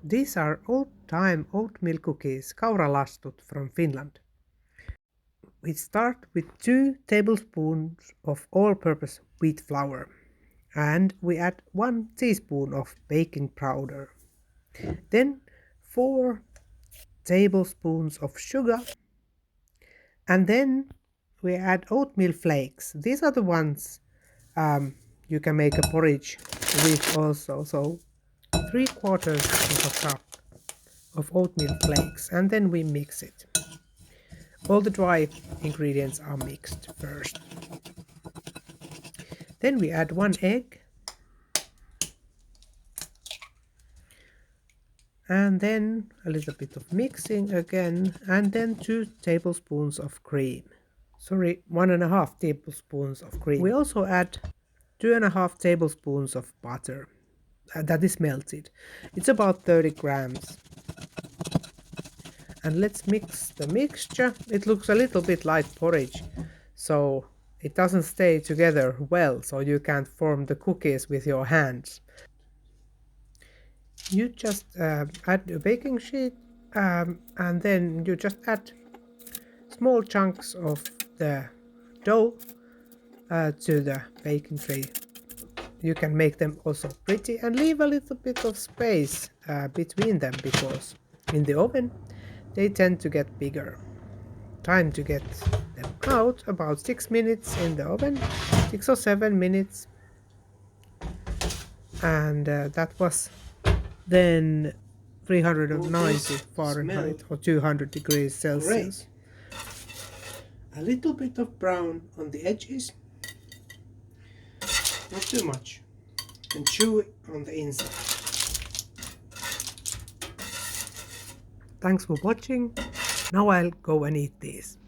These are old-time oatmeal cookies, Kauralastut from Finland. We start with 2 tablespoons of all-purpose wheat flour and we add 1 teaspoon of baking powder. Then 4 tablespoons of sugar and then we add oatmeal flakes. These are the ones you can make a porridge with also. So 3/4 of a cup of oatmeal flakes and then we mix it. All the dry ingredients are mixed first. Then we add 1 egg and then a little bit of mixing again and then 2 tablespoons of cream. Sorry, 1.5 tablespoons of cream. We also add 2.5 tablespoons of butter that is melted. It's about 30 grams. And let's mix the mixture. It looks a little bit like porridge, so it doesn't stay together well, so you can't form the cookies with your hands. You just add a baking sheet and then you just add small chunks of the dough to the baking tray. You can make them also pretty and leave a little bit of space between them because in the oven they tend to get bigger. Time to get them out, about 6 minutes in the oven, 6 or 7 minutes. And that was then 390 Fahrenheit or 200 degrees Celsius. Great. A little bit of brown on the edges, not too much, and chewy on the inside. Thanks for watching. Now I'll go and eat these.